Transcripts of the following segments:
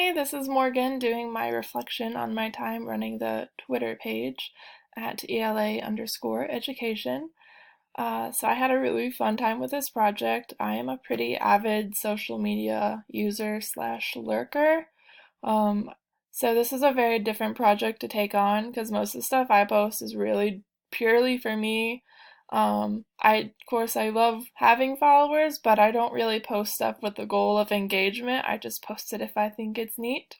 Hey, this is Morgan doing my reflection on my time running the Twitter page at ELA_education. So I had a really fun time with this project. I am a pretty avid social media user slash lurker. Um, so this is a very different project to take on because most of the stuff I post is really purely for me. Of course, I love having followers, but I don't really post stuff with the goal of engagement. I just post it if I think it's neat.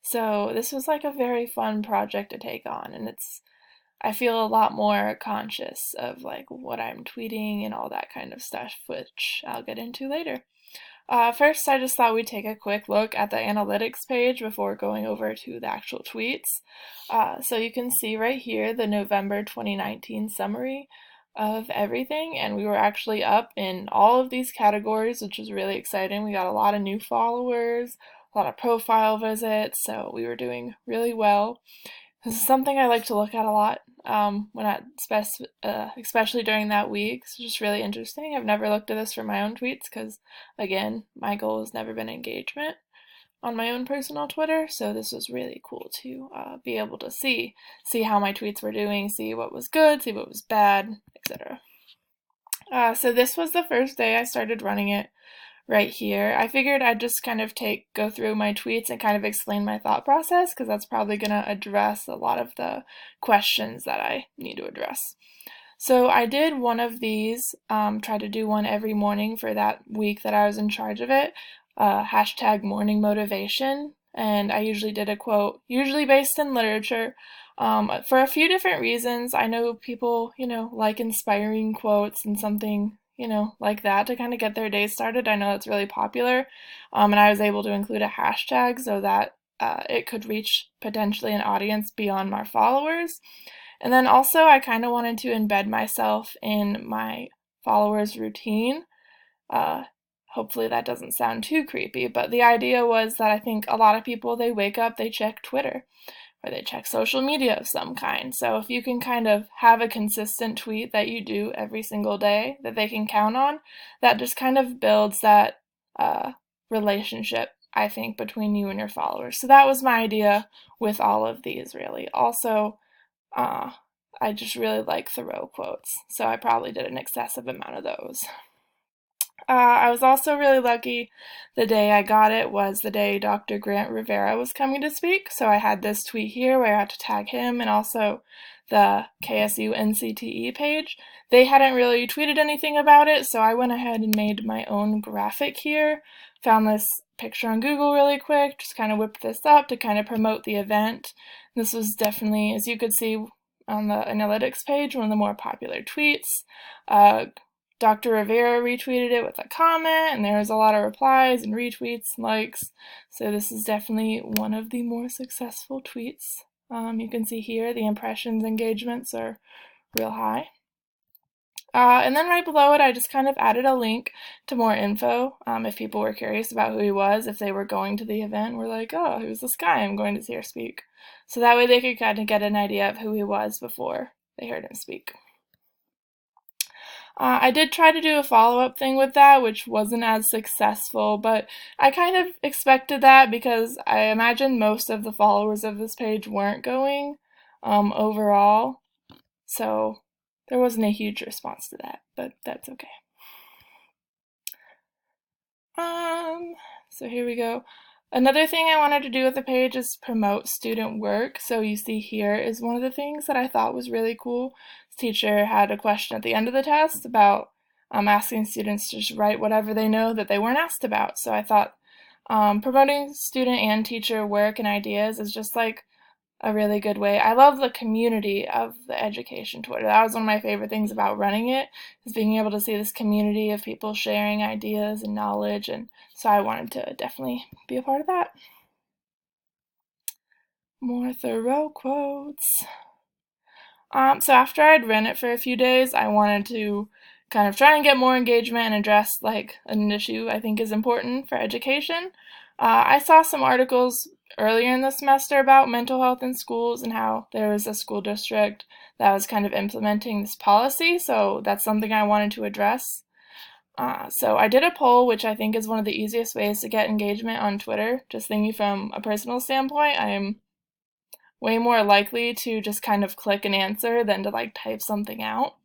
So this was like a very fun project to take on, and I feel a lot more conscious of like what I'm tweeting and all that kind of stuff, which I'll get into later. First, I just thought we'd take a quick look at the analytics page before going over to the actual tweets. So you can see right here the November 2019 summary of everything, and we were actually up in all of these categories, which was really exciting. We got a lot of new followers, a lot of profile visits, so we were doing really well. This is something I like to look at a lot especially during that week. It's just really interesting. I've never looked at this for my own tweets because, again, my goal has never been engagement on my own personal Twitter. So this was really cool to be able to see how my tweets were doing, see what was good, see what was bad, etc. So this was the first day I started running it right here. I figured I'd just kind of go through my tweets and kind of explain my thought process because that's probably going to address a lot of the questions that I need to address. So I did one of these, try to do one every morning for that week that I was in charge of it, hashtag morning motivation, and I usually did a quote, usually based in literature, for a few different reasons. I know people, like inspiring quotes and something like that to kind of get their day started. I know that's really popular, and I was able to include a hashtag so that it could reach potentially an audience beyond my followers. And then also I kind of wanted to embed myself in my followers' routine. Hopefully that doesn't sound too creepy, but the idea was that I think a lot of people, they wake up, they check Twitter, or they check social media of some kind. So if you can kind of have a consistent tweet that you do every single day that they can count on, that just kind of builds that relationship, I think, between you and your followers. So that was my idea with all of these, really. Also, I just really like Thoreau quotes, so I probably did an excessive amount of those. I was also really lucky. The day I got it was the day Dr. Grant Rivera was coming to speak, so I had this tweet here where I had to tag him and also the KSU NCTE page. They hadn't really tweeted anything about it, so I went ahead and made my own graphic here. Found this picture on Google really quick, just kind of whipped this up to kind of promote the event. This was definitely, as you could see on the analytics page, one of the more popular tweets. Dr. Rivera retweeted it with a comment, and there was a lot of replies and retweets and likes. So this is definitely one of the more successful tweets. You can see here the impressions engagements are real high. And then right below it, I just kind of added a link to more info. If people were curious about who he was, if they were going to the event, were like, oh, who's this guy I'm going to see her speak? So that way they could kind of get an idea of who he was before they heard him speak. I did try to do a follow-up thing with that, which wasn't as successful, but I kind of expected that because I imagine most of the followers of this page weren't going overall, so there wasn't a huge response to that, but that's okay. So here we go. Another thing I wanted to do with the page is promote student work. So you see here is one of the things that I thought was really cool. This teacher had a question at the end of the test about asking students to just write whatever they know that they weren't asked about. So I thought promoting student and teacher work and ideas is just like a really good way. I love the community of the education Twitter. That was one of my favorite things about running it, is being able to see this community of people sharing ideas and knowledge, and so I wanted to definitely be a part of that. More Thoreau quotes. So after I'd run it for a few days, I wanted to kind of try and get more engagement and address like an issue I think is important for education. I saw some articles earlier in the semester about mental health in schools and how there was a school district that was kind of implementing this policy, so that's something I wanted to address. So I did a poll, which I think is one of the easiest ways to get engagement on Twitter. Just thinking from a personal standpoint, I'm way more likely to just kind of click an answer than to like type something out.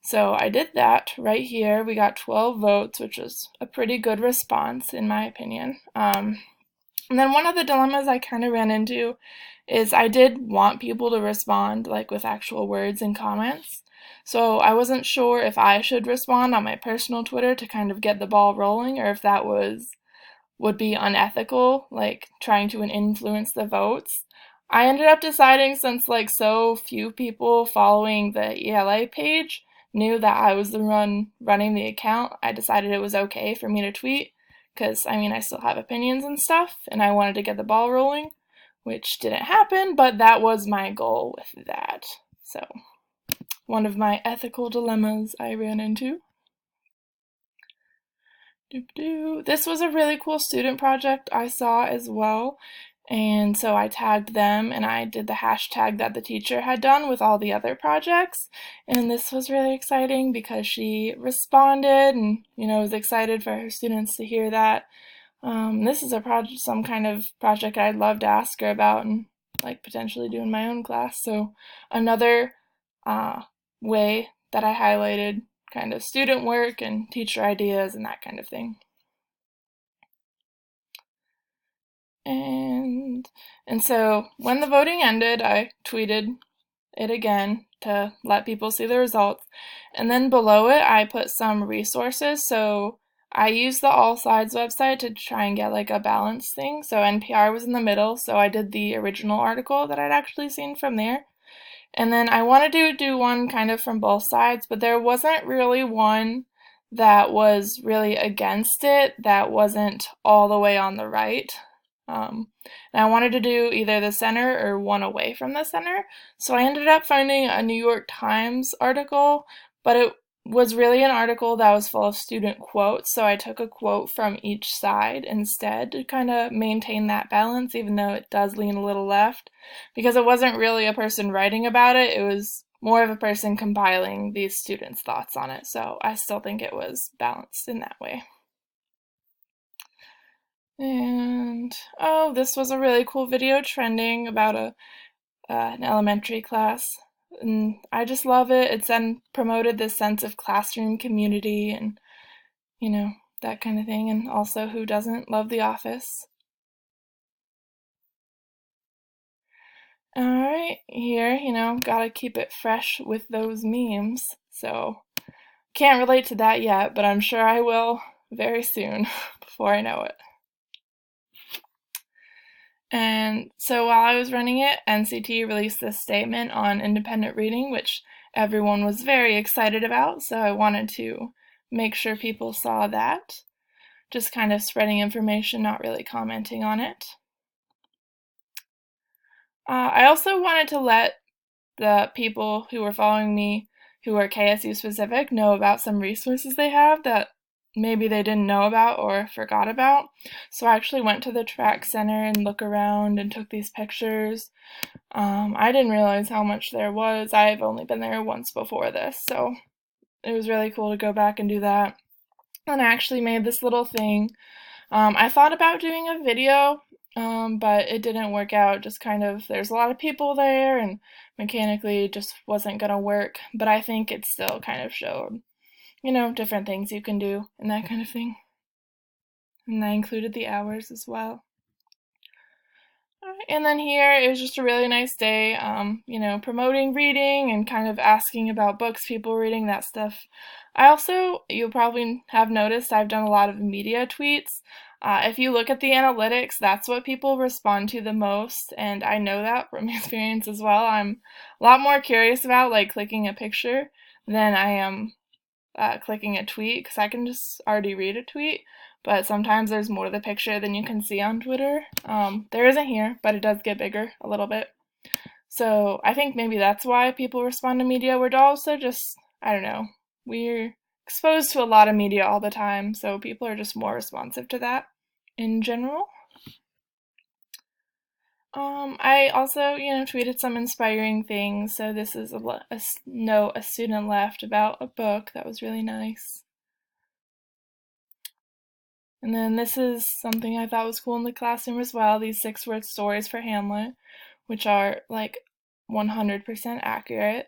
So I did that right here. We got 12 votes, which was a pretty good response in my opinion. And then one of the dilemmas I kind of ran into is I did want people to respond like with actual words and comments. So I wasn't sure if I should respond on my personal Twitter to kind of get the ball rolling or if that would be unethical, like trying to influence the votes. I ended up deciding since like so few people following the ELA page knew that I was the one running the account, I decided it was okay for me to tweet because I mean I still have opinions and stuff and I wanted to get the ball rolling, which didn't happen, but that was my goal with that. So, one of my ethical dilemmas I ran into. This was a really cool student project I saw as well. And so I tagged them and I did the hashtag that the teacher had done with all the other projects. And this was really exciting because she responded and, was excited for her students to hear that. This is a project, some kind of project I'd love to ask her about and like potentially do in my own class. So another way that I highlighted kind of student work and teacher ideas and that kind of thing. And so when the voting ended, I tweeted it again to let people see the results. And then below it, I put some resources. So I used the All Sides website to try and get like a balance thing. So NPR was in the middle, so I did the original article that I'd actually seen from there. And then I wanted to do one kind of from both sides, but there wasn't really one that was really against it, that wasn't all the way on the right. And I wanted to do either the center or one away from the center. So I ended up finding a New York Times article, but it was really an article that was full of student quotes. So I took a quote from each side instead to kind of maintain that balance, even though it does lean a little left, because it wasn't really a person writing about it. It was more of a person compiling these students' thoughts on it. So I still think it was balanced in that way. And oh, this was a really cool video trending about an elementary class. And I just love it. It's then promoted this sense of classroom community and, that kind of thing. And also, who doesn't love The Office? Alright, here, gotta keep it fresh with those memes. So, can't relate to that yet, but I'm sure I will very soon before I know it. And so while I was running it, NCT released this statement on independent reading, which everyone was very excited about, so I wanted to make sure people saw that. Just kind of spreading information, not really commenting on it. I also wanted to let the people who were following me, who are KSU specific, know about some resources they have that maybe they didn't know about or forgot about. So I actually went to the track center and looked around and took these pictures. I didn't realize how much there was. I've only been there once before this, so it was really cool to go back and do that. And I actually made this little thing. I thought about doing a video, but it didn't work out. Just kind of, there's a lot of people there, and mechanically it just wasn't gonna work. But I think it still kind of showed, different things you can do and that kind of thing. And I included the hours as well. And then here it was just a really nice day, promoting reading and kind of asking about books people reading, that stuff. I also, you'll probably have noticed, I've done a lot of media tweets. If you look at the analytics, that's what people respond to the most, and I know that from experience as well. I'm a lot more curious about like clicking a picture than I am clicking a tweet, because I can just already read a tweet, but sometimes there's more to the picture than you can see on Twitter. There isn't here, but it does get bigger a little bit. So I think maybe that's why people respond to media. We're also just, I don't know, we're exposed to a lot of media all the time, so people are just more responsive to that in general. I also, tweeted some inspiring things. So this is a note a student left about a book that was really nice. And then this is something I thought was cool in the classroom as well, these 6-word stories for Hamlet, which are like 100% accurate.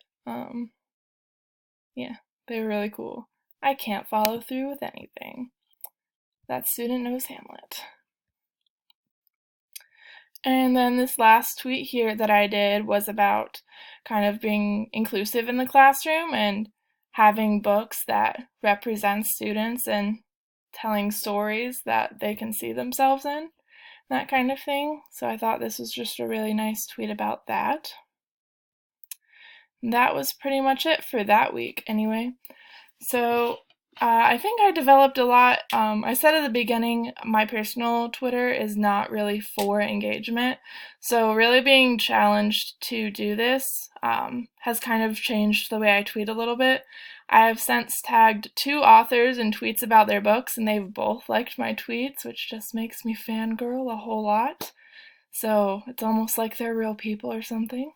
Yeah, they're really cool. I can't follow through with anything. That student knows Hamlet. And then this last tweet here that I did was about kind of being inclusive in the classroom and having books that represent students and telling stories that they can see themselves in, that kind of thing. So I thought this was just a really nice tweet about that. And that was pretty much it for that week anyway. So I think I developed a lot. I said at the beginning, my personal Twitter is not really for engagement. So really being challenged to do this has kind of changed the way I tweet a little bit. I have since tagged 2 authors in tweets about their books, and they've both liked my tweets, which just makes me fangirl a whole lot. So it's almost like they're real people or something.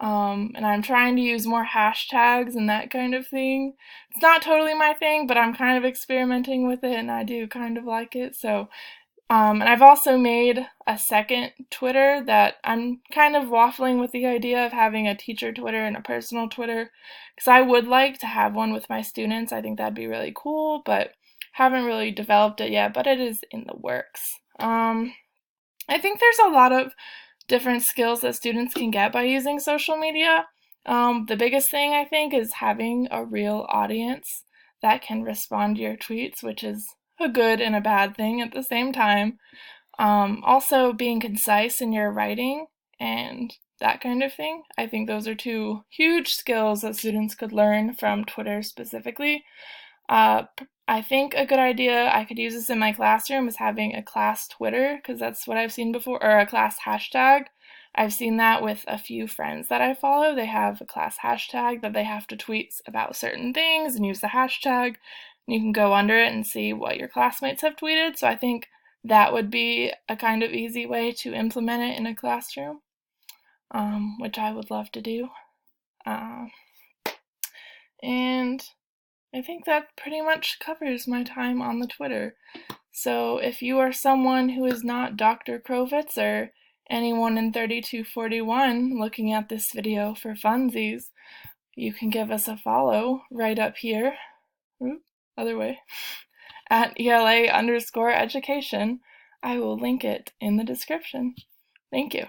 And I'm trying to use more hashtags and that kind of thing. It's not totally my thing, but I'm kind of experimenting with it, and I do kind of like it. So, and I've also made a second Twitter that I'm kind of waffling with the idea of having a teacher Twitter and a personal Twitter, because I would like to have one with my students. I think that'd be really cool, but haven't really developed it yet, but it is in the works. I think there's a lot of different skills that students can get by using social media. The biggest thing I think is having a real audience that can respond to your tweets, which is a good and a bad thing at the same time. Also, being concise in your writing and that kind of thing. I think those are 2 huge skills that students could learn from Twitter specifically. I think a good idea, I could use this in my classroom, is having a class Twitter, because that's what I've seen before, or a class hashtag. I've seen that with a few friends that I follow. They have a class hashtag that they have to tweet about certain things and use the hashtag. And you can go under it and see what your classmates have tweeted. So I think that would be a kind of easy way to implement it in a classroom, which I would love to do. And I think that pretty much covers my time on the Twitter. So if you are someone who is not Dr. Krovitz or anyone in 3241 looking at this video for funsies, you can give us a follow right up here, other way, at ELA_education. I will link it in the description. Thank you.